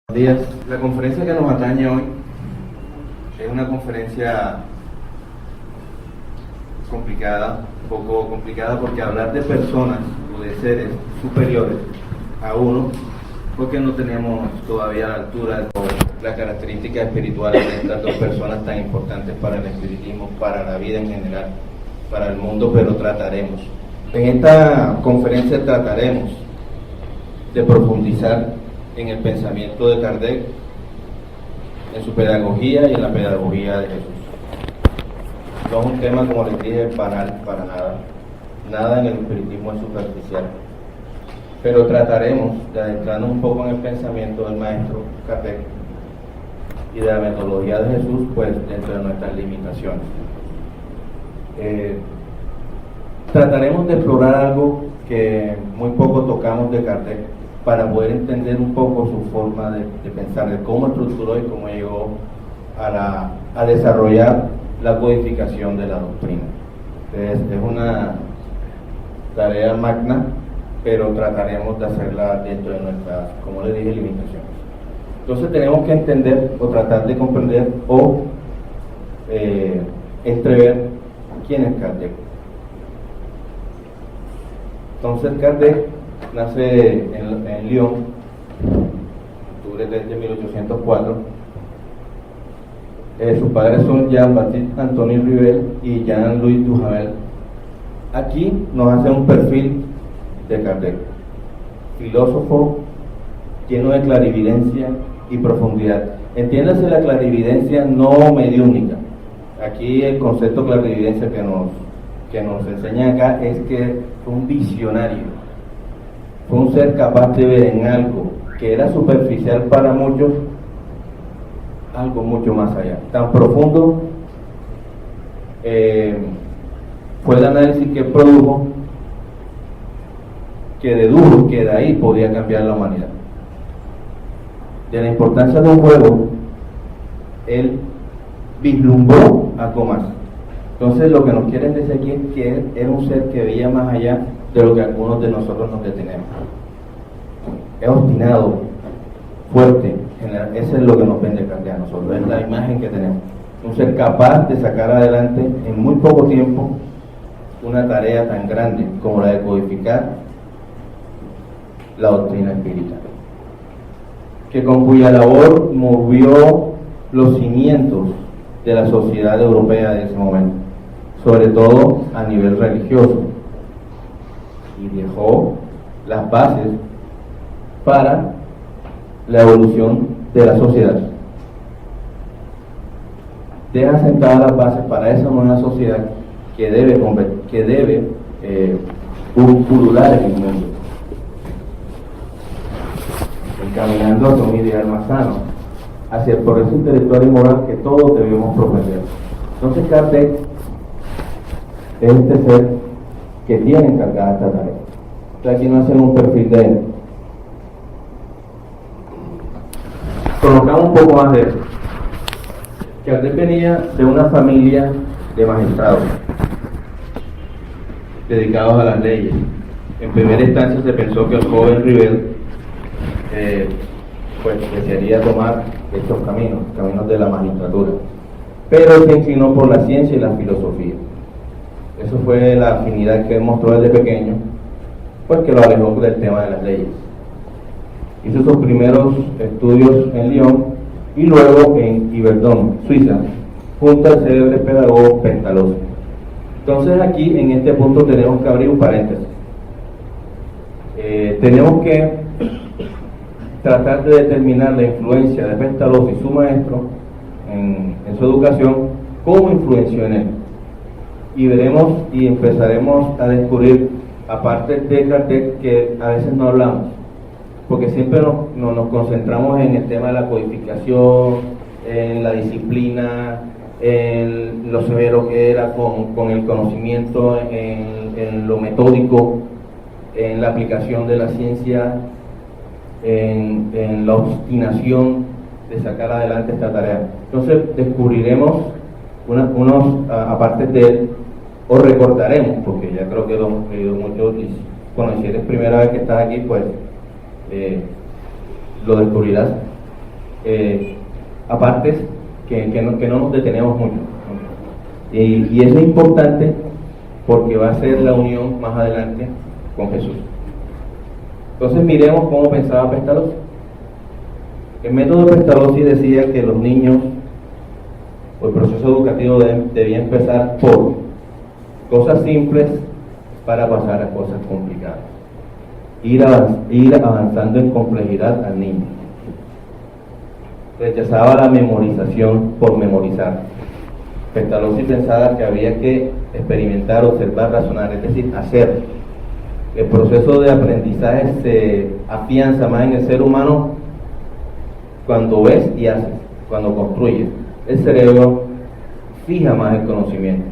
Buenos días. La conferencia que nos atañe hoy es una conferencia complicada, un poco complicada, porque hablar de personas o de seres superiores a uno, porque no tenemos todavía la altura o las características espirituales de estas dos personas tan importantes para el espiritismo, para la vida en general, para el mundo, pero trataremos. En esta conferencia trataremos de profundizar en el pensamiento de Kardec, en su pedagogía y en la pedagogía de Jesús. No es un tema, como les dije, banal para nada. Nada en el espiritismo es superficial. Pero trataremos de adentrarnos un poco en el pensamiento del maestro Kardec y de la metodología de Jesús, pues dentro de nuestras limitaciones. Trataremos de explorar algo que muy poco tocamos de Kardec, para poder entender un poco su forma de pensar, de cómo estructuró y cómo llegó a desarrollar la codificación de la doctrina. Entonces, es una tarea magna, pero trataremos de hacerla dentro de nuestras, como les dije, limitaciones. Entonces tenemos que entender o tratar de comprender o entrever quién es Kardec. Entonces Kardec nace en Lyon, octubre de 1804. Sus padres son Jean-Baptiste Antoine Rivel y Jean-Louis Duhamel. Aquí nos hace un perfil de Kardec: filósofo lleno de clarividencia y profundidad. Entiéndase la clarividencia no mediúnica. Aquí el concepto de clarividencia que nos enseña acá es que fue un visionario. Fue un ser capaz de ver en algo que era superficial para muchos, algo mucho más allá. Tan profundo fue el análisis que produjo, que dedujo que de ahí podía cambiar la humanidad. De la importancia de un juego, él vislumbró algo más. Entonces lo que nos quieren decir aquí es que era un ser que veía más allá de lo que algunos de nosotros nos detenemos. Es obstinado, fuerte, eso es lo que nos vende Kardec a nosotros, es la imagen que tenemos. Un ser capaz de sacar adelante en muy poco tiempo una tarea tan grande como la de codificar la doctrina espírita, que con cuya labor movió los cimientos de la sociedad europea de ese momento, sobre todo a nivel religioso, y dejó las bases para la evolución de la sociedad. Deja sentadas las bases para esa nueva sociedad que debe pulular en el mundo, encaminando hacia un ideal más sano, hacia el progreso intelectual y moral que todos debemos propender. Entonces Kardec es este ser que tiene encargada esta tarea. Entonces aquí nos hacen un perfil de él. Conozcamos un poco más de él. Kardec venía de una familia de magistrados dedicados a las leyes. En primera instancia se pensó que el joven Rivel pues desearía tomar estos caminos de la magistratura, pero se inclinó por la ciencia y la filosofía. Eso fue la afinidad que mostró desde pequeño, pues que lo alejó del tema de las leyes. Hizo sus primeros estudios en Lyon y luego en Yverdon, Suiza, junto al célebre pedagogo Pestalozzi. Entonces aquí en este punto tenemos que abrir un paréntesis. Tenemos que tratar de determinar la influencia de Pestalozzi y su maestro en su educación, cómo influenció en él. Y veremos y empezaremos a descubrir, aparte de Kardec, que a veces no hablamos, porque siempre nos concentramos en el tema de la codificación, en la disciplina, en lo severo que era con el conocimiento, en lo metódico, en la aplicación de la ciencia, en la obstinación de sacar adelante esta tarea. Entonces descubriremos unos apartes de él, o recordaremos, porque ya creo que lo hemos leído mucho. Bueno, si eres primera vez que estás aquí, pues lo descubrirás. apartes que no nos detenemos mucho. Y eso es importante porque va a ser la unión más adelante con Jesús. Entonces miremos cómo pensaba Pestalozzi. El método de Pestalozzi decía que los niños, o el proceso educativo debía empezar por cosas simples para pasar a cosas complicadas. Ir avanzando en complejidad al niño. Rechazaba la memorización por memorizar. Pestalozzi pensaba que había que experimentar, observar, razonar, es decir, hacer. El proceso de aprendizaje se afianza más en el ser humano cuando ves y haces, cuando construyes. El cerebro fija más el conocimiento.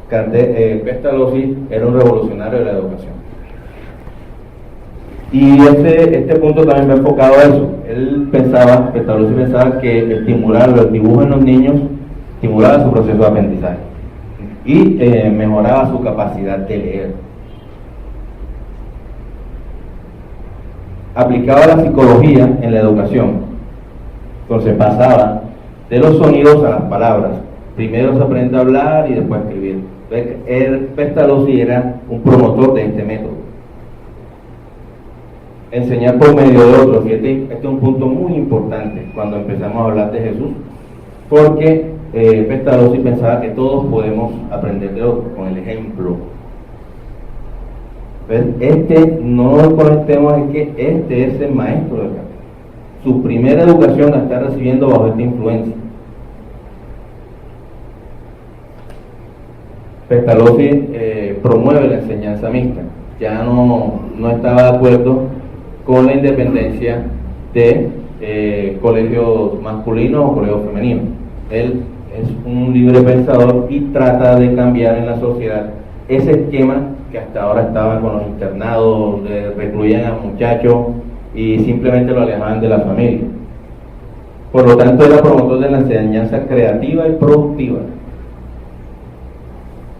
Pestalozzi era un revolucionario de la educación. Y este punto también me ha enfocado a eso. Pestalozzi pensaba que estimular el dibujo en los niños estimulaba su proceso de aprendizaje y mejoraba su capacidad de leer. Aplicaba la psicología en la educación. Entonces pasaba de los sonidos a las palabras. Primero se aprende a hablar y después a escribir. Pestalozzi era un promotor de este método. Enseñar por medio de otros. Y este es un punto muy importante cuando empezamos a hablar de Jesús, porque Pestalozzi pensaba que todos podemos aprender de otros con el ejemplo. No lo conectemos, es que este es el maestro del campo. Su primera educación la está recibiendo bajo esta influencia. Pestalozzi promueve la enseñanza mixta. Ya no estaba de acuerdo con la independencia de colegios masculinos o colegios femeninos. Él es un libre pensador y trata de cambiar en la sociedad ese esquema que hasta ahora estaba con los internados, recluían a muchachos y simplemente lo alejaban de la familia. Por lo tanto, era promotor de la enseñanza creativa y productiva.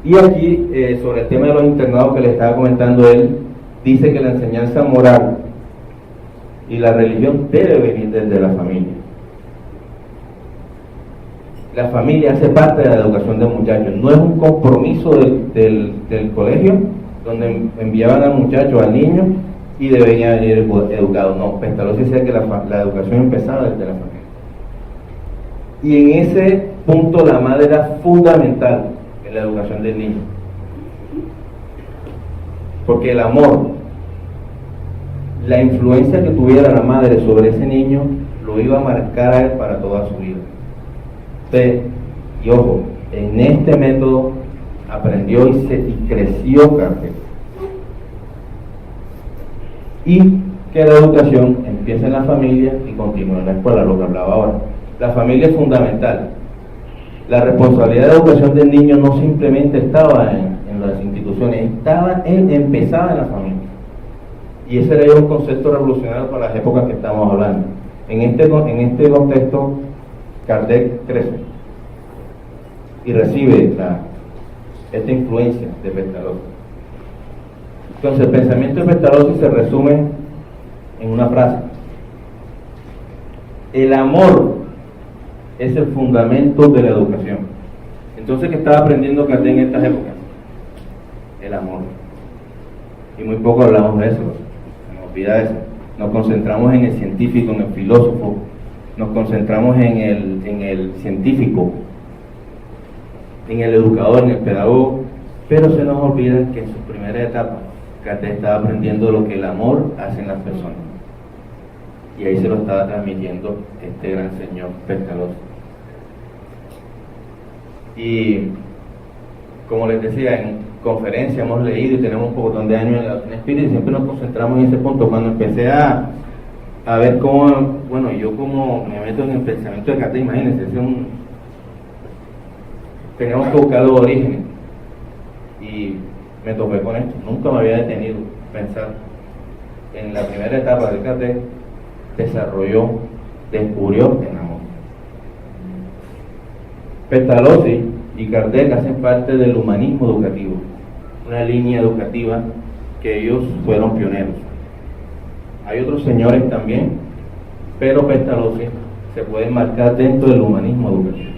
Y aquí, sobre el tema de los internados que le estaba comentando él, dice que la enseñanza moral y la religión debe venir desde la familia. La familia hace parte de la educación del muchacho, no es un compromiso del colegio donde enviaban al muchacho, al niño, y debía venir educado. No, Pestalozzi decía que la educación empezaba desde la familia. Y en ese punto la madre era fundamental en la educación del niño. Porque el amor, la influencia que tuviera la madre sobre ese niño, lo iba a marcar a él para toda su vida. Y ojo, en este método aprendió y creció Gardel. Y que la educación empieza en la familia y continúa en la escuela, lo que hablaba ahora. La familia es fundamental. La responsabilidad de educación del niño no simplemente estaba en las instituciones, empezaba en la familia. Y ese era un concepto revolucionario para las épocas que estamos hablando. En este contexto, Gardel crece y recibe esta influencia de Pestalozzi. Entonces, el pensamiento de Pestalozzi se resume en una frase: el amor es el fundamento de la educación. Entonces, ¿qué estaba aprendiendo Gardel en estas épocas? El amor. Y muy poco hablamos de eso, se nos olvida eso. Nos concentramos en el científico, en el filósofo, nos concentramos en el científico, en el educador, en el pedagogo, pero se nos olvida que en su primera etapa Gardel estaba aprendiendo lo que el amor hace en las personas, y ahí se lo estaba transmitiendo este gran señor Pestalozzi. Y como les decía, en conferencia hemos leído y tenemos un poco de años en la doctrina espírita y siempre nos concentramos en ese punto. Cuando empecé a ver cómo, yo como me meto en el pensamiento de Gardel, imagínense, teníamos que buscar los orígenes y me topé con esto. Nunca me había detenido a pensar en la primera etapa de Gardel. Descubrió el amor. Pestalozzi y Gardel hacen parte del humanismo educativo, una línea educativa que ellos fueron pioneros. Hay otros señores también, pero Pestalozzi se puede enmarcar dentro del humanismo educativo.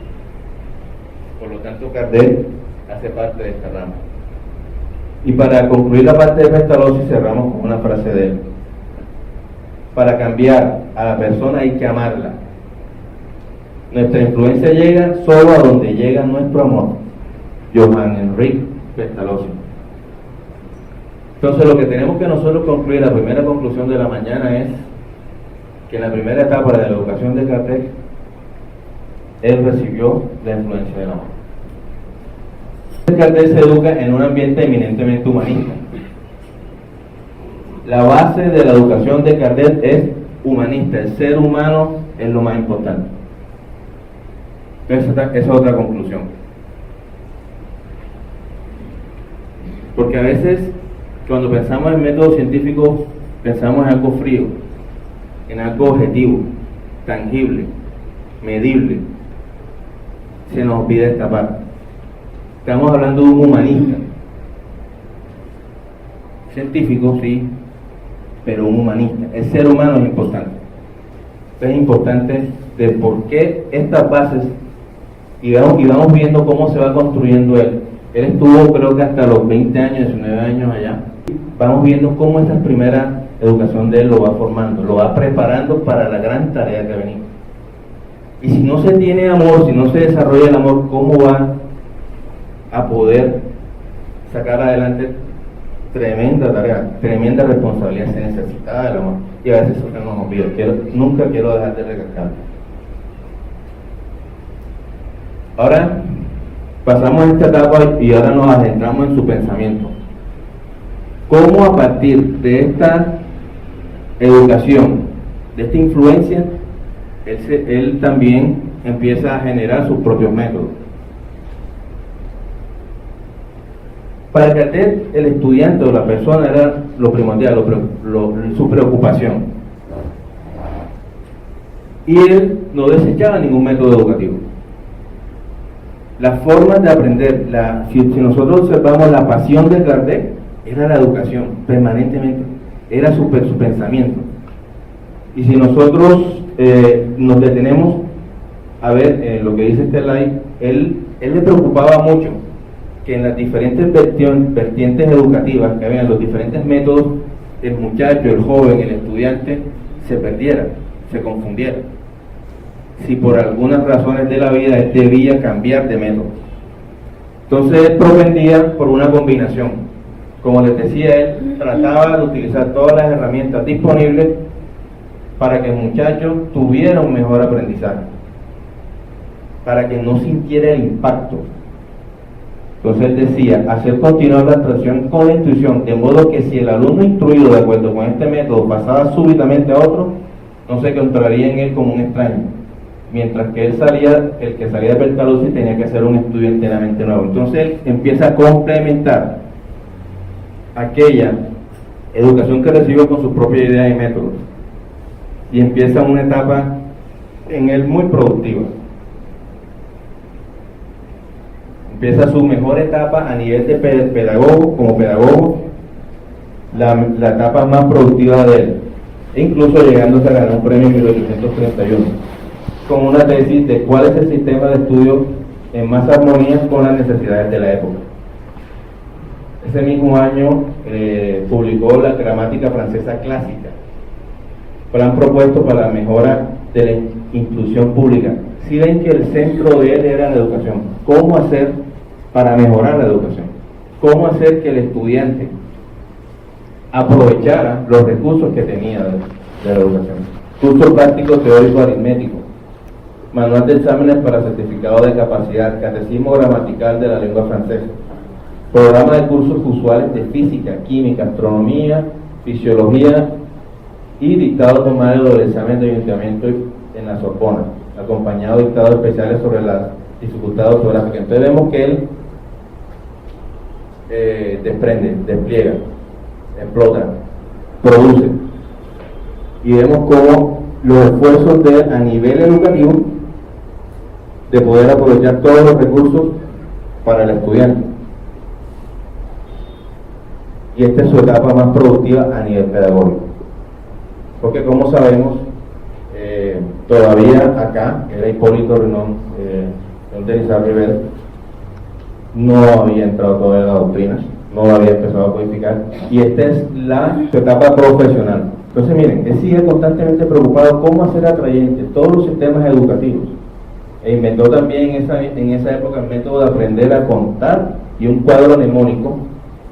Por lo tanto, Kardec hace parte de esta rama. Y para concluir la parte de Pestalozzi, cerramos con una frase de él. Para cambiar a la persona hay que amarla. Nuestra influencia llega solo a donde llega nuestro amor. Johann Henrik Pestalozzi. Entonces, lo que tenemos que nosotros concluir, la primera conclusión de la mañana es que en la primera etapa de la educación de Kardec, él recibió la influencia del amor. Kardec se educa en un ambiente eminentemente humanista. La base de la educación de Kardec es humanista, el ser humano es lo más importante. Esa es otra conclusión. Porque a veces, cuando pensamos en métodos científicos, pensamos en algo frío, en algo objetivo, tangible, medible. Se nos olvida esta parte. Estamos hablando de un humanista. Científico, sí, pero un humanista. El ser humano es importante. Es importante de por qué estas bases, y vamos viendo cómo se va construyendo él. Él estuvo, creo que hasta los 20 años, 19 años allá. Vamos viendo cómo esta primera educación de él lo va formando, lo va preparando para la gran tarea que venimos. Y si no se tiene amor, si no se desarrolla el amor, ¿cómo va a poder sacar adelante tremenda tarea, tremenda responsabilidad? Se necesita del amor. Y a veces eso se nos olvida. Nunca quiero dejar de recalcar. Ahora pasamos a esta etapa y ahora nos adentramos en su pensamiento. ¿Cómo a partir de esta educación, de esta influencia, él también empieza a generar sus propios métodos? Para Kardec, el estudiante o la persona era lo primordial, su preocupación. Y él no desechaba ningún método educativo. Las formas de aprender, si nosotros observamos la pasión de Kardec, era la educación, permanentemente, era su pensamiento. Y si nosotros nos detenemos a ver lo que dice este slide, él le preocupaba mucho que en las diferentes vertientes educativas que había, en los diferentes métodos, el muchacho, el joven, el estudiante, se perdiera, se confundiera. Si por algunas razones de la vida él debía cambiar de método. Entonces él propendía por una combinación. Como les decía, él trataba de utilizar todas las herramientas disponibles para que el muchacho tuviera un mejor aprendizaje, para que no sintiera el impacto. Entonces él decía, hacer continuar la abstracción con la intuición, de modo que si el alumno instruido de acuerdo con este método pasaba súbitamente a otro, no se encontraría en él como un extraño, mientras que el que salía de Pestalozzi tenía que ser un estudio enteramente nuevo. Entonces él empieza a complementar aquella educación que recibió con sus propias ideas y métodos, y empieza una etapa en él muy productiva. Empieza su mejor etapa a nivel de pedagogo, como pedagogo, la etapa más productiva de él, e incluso llegándose a ganar un premio en 1831, con una tesis de cuál es el sistema de estudio en más armonía con las necesidades de la época. Ese mismo año publicó la gramática francesa clásica, plan propuesto para la mejora de la instrucción pública. Si ven que el centro de él era la educación, ¿cómo hacer para mejorar la educación? ¿Cómo hacer que el estudiante aprovechara los recursos que tenía de la educación? Curso práctico teórico aritmético, manual de exámenes para certificado de capacidad, catecismo gramatical de la lengua francesa, programa de cursos usuales de física, química, astronomía, fisiología y dictado tomado del examen de ayuntamiento en la Sorbona, acompañado de dictados especiales sobre las dificultades ortográficas. Entonces vemos que él desprende, despliega, explota, produce, y vemos cómo los esfuerzos de él a nivel educativo de poder aprovechar todos los recursos para el estudiante. Y esta es su etapa más productiva a nivel pedagógico, porque como sabemos, todavía acá, era Hipólito Renón, don Denis Rivera, no había entrado todavía en la doctrina, no había empezado a codificar, y esta es su etapa profesional. Entonces miren, él sigue constantemente preocupado cómo hacer atrayentes todos los sistemas educativos, e inventó también en esa época el método de aprender a contar y un cuadro mnemónico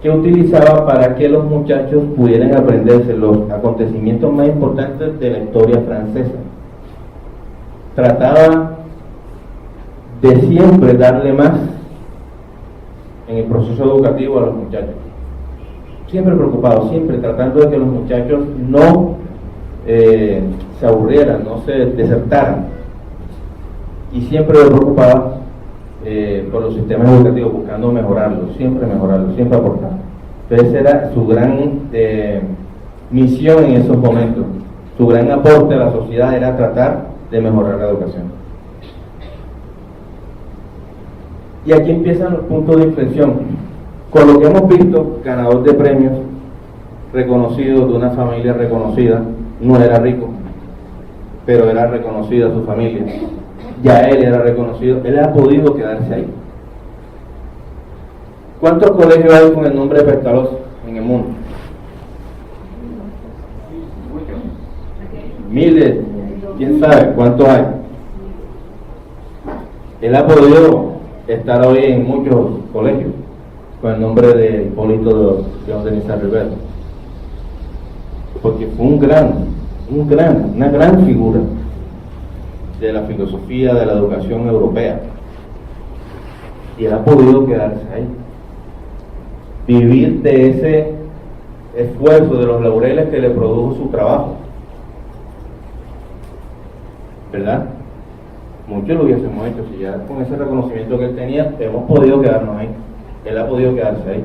que utilizaba para que los muchachos pudieran aprenderse los acontecimientos más importantes de la historia francesa. Trataba de siempre darle más en el proceso educativo a los muchachos, siempre preocupado, siempre tratando de que los muchachos no se aburrieran, no se desertaran, y siempre le preocupaba por los sistemas educativos, buscando mejorarlos, siempre aportar. Entonces era su gran misión en esos momentos, su gran aporte a la sociedad era tratar de mejorar la educación. Y aquí empiezan los puntos de inflexión. Con lo que hemos visto, ganador de premios, reconocido de una familia reconocida, no era rico, pero era reconocida su familia. Ya él era reconocido, él ha podido quedarse ahí. ¿Cuántos colegios hay con el nombre de Pestalozzi en el mundo? Miles, quién sabe cuántos hay. Él ha podido estar hoy en muchos colegios con el nombre de Hipólito de Denis Rivera, porque fue una gran figura de la filosofía de la educación europea, y él ha podido quedarse ahí, vivir de ese esfuerzo, de los laureles que le produjo su trabajo, ¿verdad? Muchos lo hubiésemos hecho, si ya con ese reconocimiento que él tenía, hemos podido quedarnos ahí, él ha podido quedarse ahí,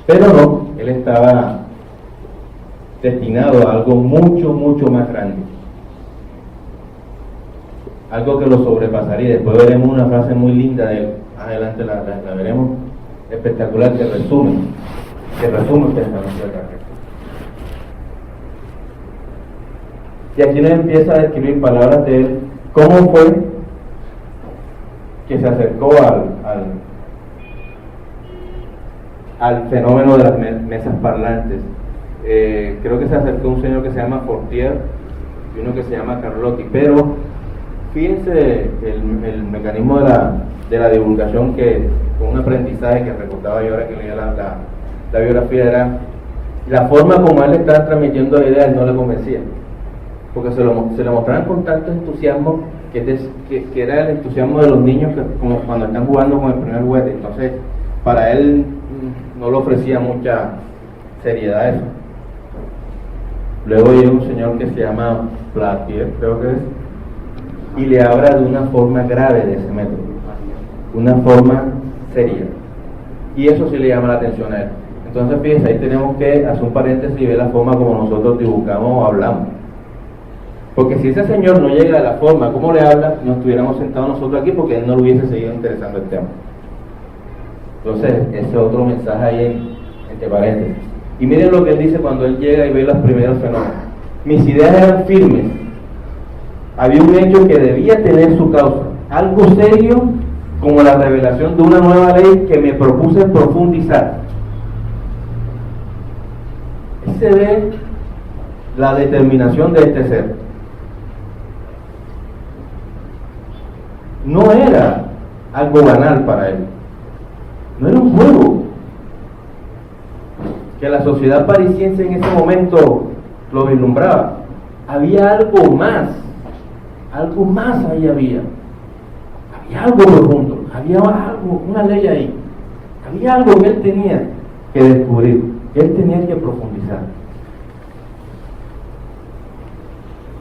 pero no, él estaba destinado a algo mucho más grande, algo que lo sobrepasaría. Después veremos una frase muy linda de él, adelante la veremos, espectacular, que resume el pensamiento de Carrera. Y aquí nos empieza a describir palabras de él, cómo fue que se acercó al fenómeno de las mesas parlantes. Creo que se acercó un señor que se llama Fortier y uno que se llama Carlotti, pero fíjense el mecanismo de la divulgación, que con un aprendizaje que recordaba yo ahora que leía la biografía, era la forma como él estaba transmitiendo la idea, él no le convencía, porque se le mostraban con tanto entusiasmo que era el entusiasmo de los niños como cuando están jugando con el primer juguete. Entonces para él no le ofrecía mucha seriedad a eso. Luego llega un señor que se llama Platier, creo que es, y le habla de una forma grave de ese método, una forma seria, y eso sí le llama la atención a él. Entonces fíjense, ahí tenemos que hacer un paréntesis y ver la forma como nosotros dibujamos o hablamos, porque si ese señor no llega a la forma como le habla, no estuviéramos sentados nosotros aquí, porque él no le hubiese seguido interesando el tema. Entonces ese es otro mensaje ahí entre paréntesis. Y miren lo que él dice cuando él llega y ve los primeros fenómenos: mis ideas eran firmes, había un hecho que debía tener su causa, algo serio como la revelación de una nueva ley que me propuse profundizar. Ahí se ve la determinación de este ser. No era algo banal para él, no era un juego que la sociedad parisiense en ese momento lo vislumbraba. Había algo más ahí había algo profundo, había algo, una ley ahí, había algo que él tenía que descubrir, que él tenía que profundizar,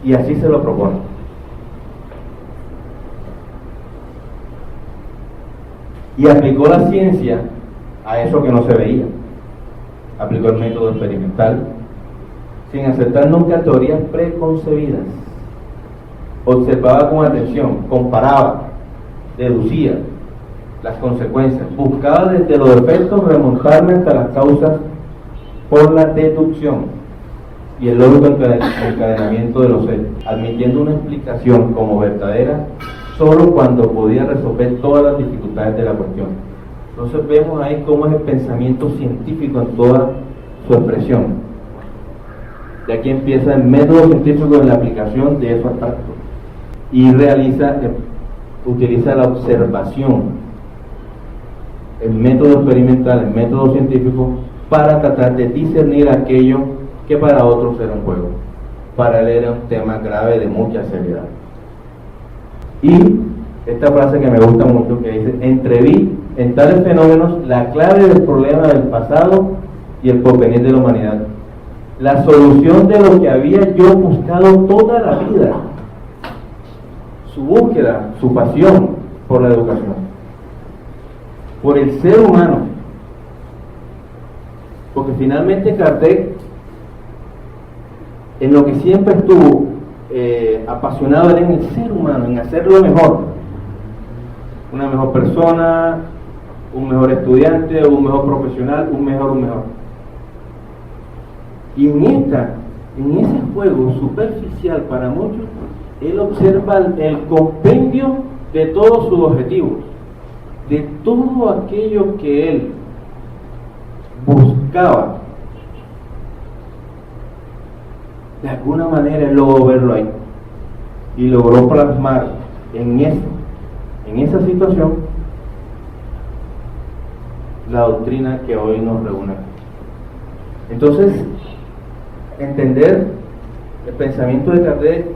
y así se lo propone. Y aplicó la ciencia a eso que no se veía, aplicó el método experimental sin aceptar nunca teorías preconcebidas. Observaba con atención, comparaba, deducía las consecuencias, buscaba desde los efectos remontarme hasta las causas por la deducción. y el lógico encadenamiento de los hechos, admitiendo una explicación como verdadera solo cuando podía resolver todas las dificultades de la cuestión. Entonces vemos ahí cómo es el pensamiento científico en toda su expresión. De aquí empieza el método científico en la aplicación de esos abstractos y utiliza la observación, el método experimental, el método científico, para tratar de discernir aquello que para otros era un juego. Para él era un tema grave de mucha seriedad. Y esta frase que me gusta mucho, que dice: entreví en tales fenómenos la clave del problema del pasado y el porvenir de la humanidad, la solución de lo que había yo buscado toda la vida, su búsqueda, su pasión por la educación, por el ser humano. Porque finalmente Kardec, en lo que siempre estuvo apasionado, era en el ser humano, en hacerlo mejor, una mejor persona, un mejor estudiante, un mejor profesional, un mejor. Y en ese juego superficial para muchos, él observa el compendio de todos sus objetivos, de todo aquello que él buscaba. De alguna manera él logró verlo ahí y logró plasmar en esa situación la doctrina que hoy nos reúne. Entonces, entender el pensamiento de Kardec,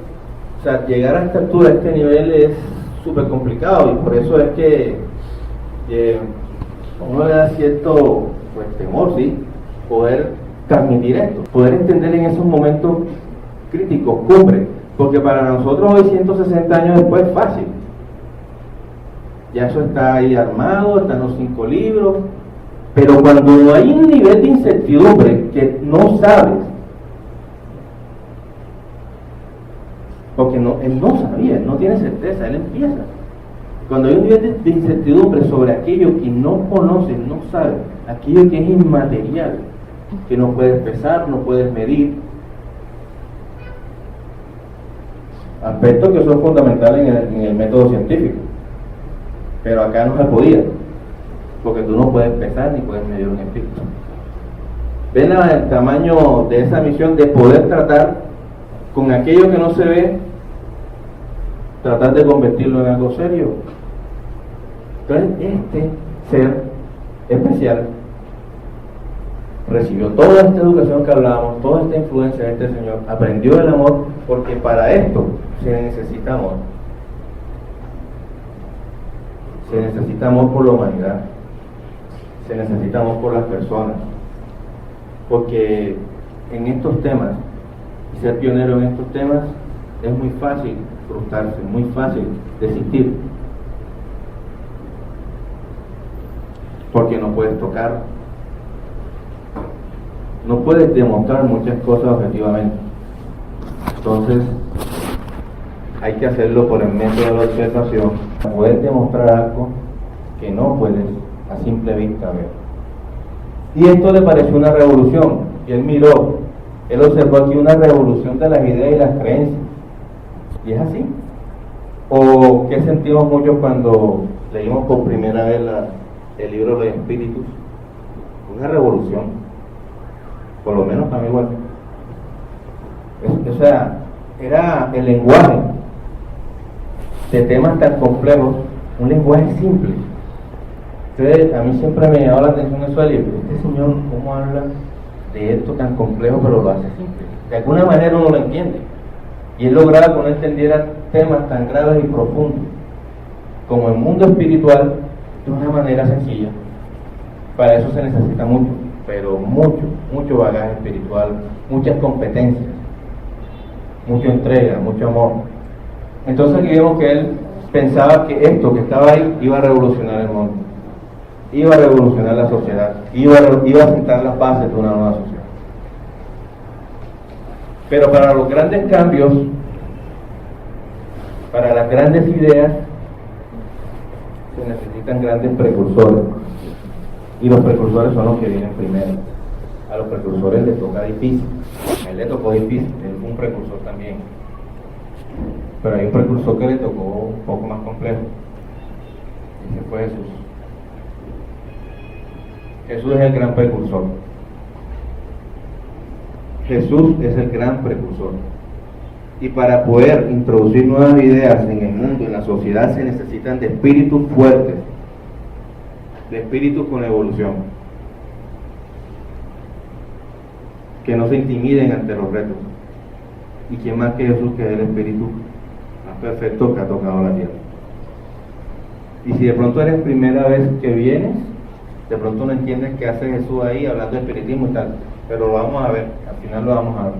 o sea, llegar a esta altura, a este nivel, es súper complicado, y por eso es que uno le da cierto temor, ¿sí?, poder transmitir esto, poder entender en esos momentos críticos, cumbre, porque para nosotros hoy, 160 años después, es fácil. Ya eso está ahí armado, están los 5 libros, pero cuando hay un nivel de incertidumbre que no sabes, porque él no sabía, él no tiene certeza, él empieza. Cuando hay un nivel de incertidumbre sobre aquello que no conoces, no sabes, aquello que es inmaterial, que no puedes pesar, no puedes medir, aspectos que son fundamentales en el método científico, pero acá no se podía, porque tú no puedes pesar ni puedes medir un espíritu. ¿Ven el tamaño de esa misión de poder tratar con aquello que no se ve, tratar de convertirlo en algo serio? Entonces, este ser especial recibió toda esta educación que hablábamos, toda esta influencia de este señor, aprendió el amor, porque para esto se necesita amor. Se necesita amor por la humanidad, se necesita amor por las personas, porque en estos temas, y ser pionero en estos temas, es muy fácil frustrarse, muy fácil desistir, porque no puedes tocar, no puedes demostrar muchas cosas objetivamente. Entonces hay que hacerlo por el método de la observación, para poder demostrar algo que no puedes a simple vista ver. Y esto le pareció una revolución, y él miró, él observó aquí una revolución de las ideas y las creencias, y es así. ¿O qué sentimos muchos cuando leímos por primera vez el libro de los espíritus? Una revolución, por lo menos para mí igual. O sea, era el lenguaje de temas tan complejos, un lenguaje simple. Entonces, a mí siempre me llamó la atención eso de este señor, cómo habla de esto tan complejo, pero lo hace simple. De alguna manera uno lo entiende. Y él lograba que uno entendiera temas tan graves y profundos como el mundo espiritual de una manera sencilla. Para eso se necesita mucho, pero mucho bagaje espiritual, muchas competencias, mucha entrega, mucho amor. Entonces aquí vemos que él pensaba que esto que estaba ahí iba a revolucionar el mundo, iba a revolucionar la sociedad, iba a sentar las bases de una nueva sociedad. Pero para los grandes cambios, para las grandes ideas, se necesitan grandes precursores, y los precursores son los que vienen primero. A los precursores les toca difícil, A él le tocó difícil, él fue un precursor también. Pero hay un precursor que le tocó un poco más complejo. Y ese fue Jesús. Jesús es el gran precursor. Jesús es el gran precursor. Y para poder introducir nuevas ideas en el mundo, en la sociedad, se necesitan de espíritus fuertes, de espíritus con evolución, que no se intimiden ante los retos. ¿Y quién más que Jesús, que es el espíritu más perfecto que ha tocado la tierra? Y si de pronto eres primera vez que vienes, de pronto no entiendes qué hace Jesús ahí hablando de espiritismo y tal, pero lo vamos a ver, al final lo vamos a ver.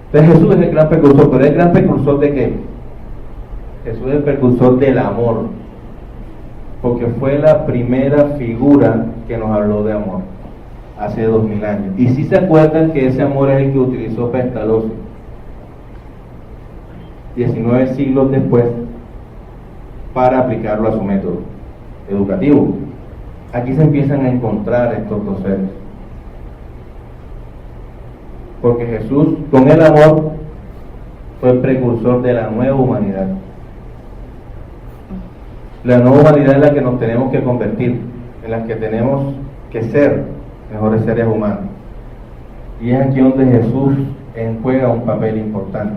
Entonces Jesús es el gran precursor, pero ¿es el gran precursor de qué? Jesús es el precursor del amor, porque fue la primera figura que nos habló de amor hace 2000 años. Y si se acuerdan que ese amor es el que utilizó Pestalozzi 19 siglos después para aplicarlo a su método educativo. Aquí se empiezan a encontrar estos dos seres, porque Jesús con el amor fue el precursor de la nueva humanidad. La nueva humanidad es la que nos tenemos que convertir, en la que tenemos que ser mejores seres humanos. Y es aquí donde Jesús juega un papel importante,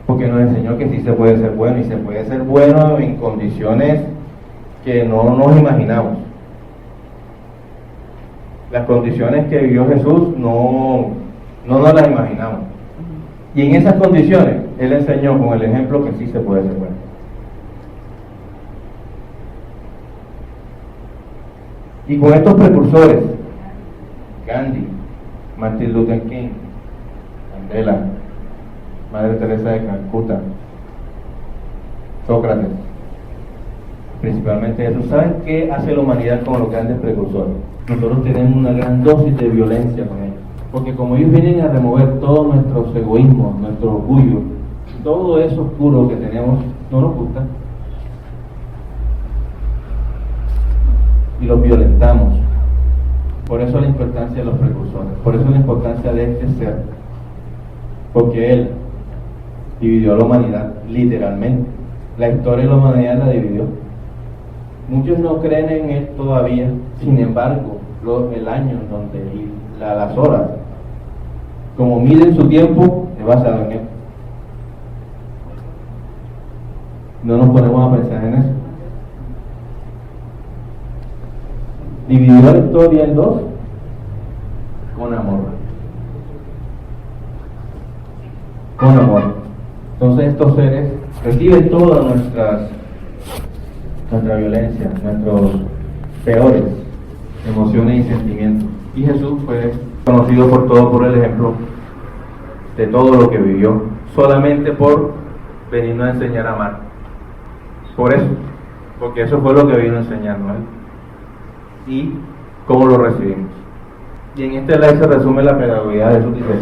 porque nos enseñó que sí se puede ser bueno, y se puede ser bueno en condiciones que no nos imaginamos. Las condiciones que vivió Jesús no nos las imaginamos. Y en esas condiciones, Él enseñó con el ejemplo que sí se puede ser bueno. Y con estos precursores, Gandhi, Martin Luther King, Mandela, Madre Teresa de Calcuta, Sócrates, principalmente Jesús, ¿saben qué hace la humanidad con los grandes precursores? Nosotros tenemos una gran dosis de violencia con ellos, porque como ellos vienen a remover todos nuestros egoísmos, nuestro orgullo, todo eso oscuro que tenemos, no nos gusta, y los violentamos. Por eso la importancia de los precursores, por eso la importancia de este ser, porque Él dividió a la humanidad, literalmente. La historia de la humanidad la dividió. Muchos no creen en Él todavía, sin embargo, el año donde las horas, como miden su tiempo, es basado en Él. No nos ponemos a pensar en eso. Dividió la historia en dos con amor. Con amor. Entonces estos seres reciben toda nuestra violencia, nuestros peores emociones y sentimientos. Y Jesús fue conocido por todo por el ejemplo de todo lo que vivió, solamente por venirnos a enseñar a amar. Por eso, porque eso fue lo que vino a enseñarnos, ¿eh? Y cómo lo recibimos. Y en este slide se resume la pedagogía de Jesús. Dice: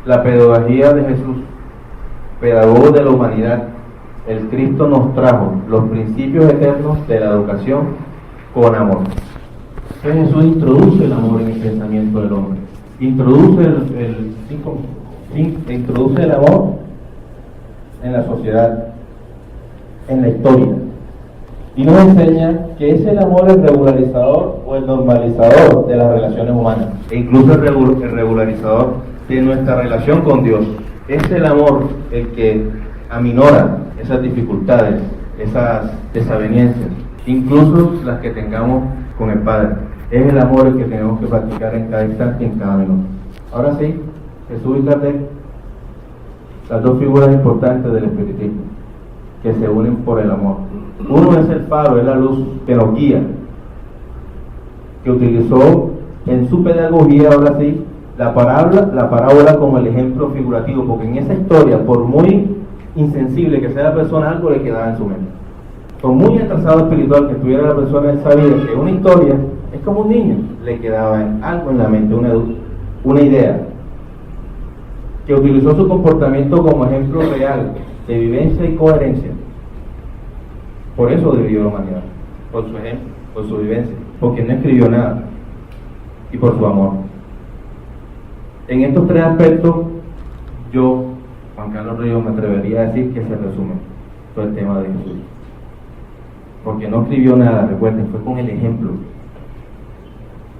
la pedagogía de Jesús, pedagogo de la humanidad, el Cristo nos trajo los principios eternos de la educación con amor. Entonces Jesús introduce el amor en el pensamiento del hombre, introduce introduce el amor en la sociedad, en la historia, y nos enseña que es el amor el regularizador o el normalizador de las relaciones humanas, e incluso el regularizador de nuestra relación con Dios. Es el amor el que aminora esas dificultades, esas desavenencias, incluso las que tengamos con el Padre. Es el amor el que tenemos que practicar en cada instante y en cada minuto. Ahora sí, Jesús y Kardec, las dos figuras importantes del espiritismo, que se unen por el amor. Uno es el faro, es la luz que nos guía, que utilizó en su pedagogía, ahora sí, la parábola como el ejemplo figurativo, porque en esa historia, por muy insensible que sea la persona, algo le quedaba en su mente. Por muy atrasado espiritual que estuviera la persona, él sabía que una historia es como un niño, le quedaba algo en la mente, una idea, que utilizó su comportamiento como ejemplo real de vivencia y coherencia. Por eso dividió la humanidad, por su ejemplo, por su vivencia, porque no escribió nada, y por su amor. En estos tres aspectos yo, Juan Carlos Ríos, me atrevería a decir que se resume todo el tema de Jesús. Porque no escribió nada, recuerden, fue con el ejemplo,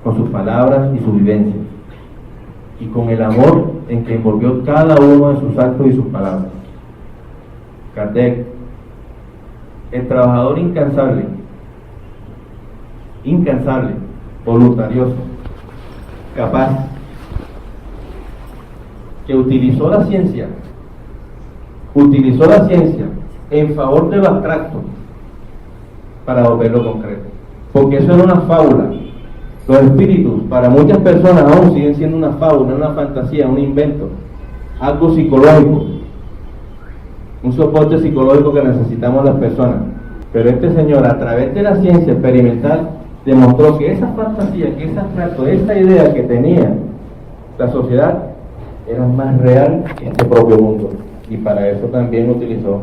con sus palabras y su vivencia, y con el amor en que envolvió cada uno de sus actos y sus palabras. Kardec, el trabajador incansable, voluntarioso, capaz, que utilizó la ciencia en favor de lo abstracto para volverlo concreto, porque eso era una fábula. Los espíritus para muchas personas aún siguen siendo una fábula, una fantasía, un invento, algo psicológico, un soporte psicológico que necesitamos las personas. Pero este señor, a través de la ciencia experimental, demostró que esa fantasía, que ese abstracto, esa idea que tenía la sociedad era más real que este propio mundo, y para eso también utilizó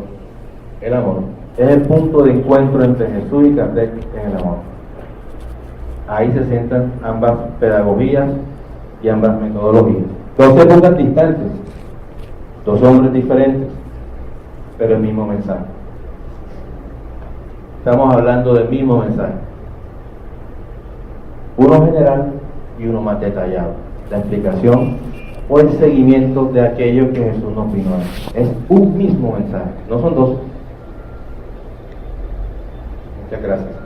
el amor. Es el punto de encuentro entre Jesús y Kardec en el amor. Ahí se sientan ambas pedagogías y ambas metodologías. Dos épocas distantes, dos hombres diferentes, pero el mismo mensaje. Estamos hablando del mismo mensaje, uno general y uno más detallado, la explicación o el seguimiento de aquello que Jesús nos vino a dar. Es un mismo mensaje, no son dos. Muchas gracias.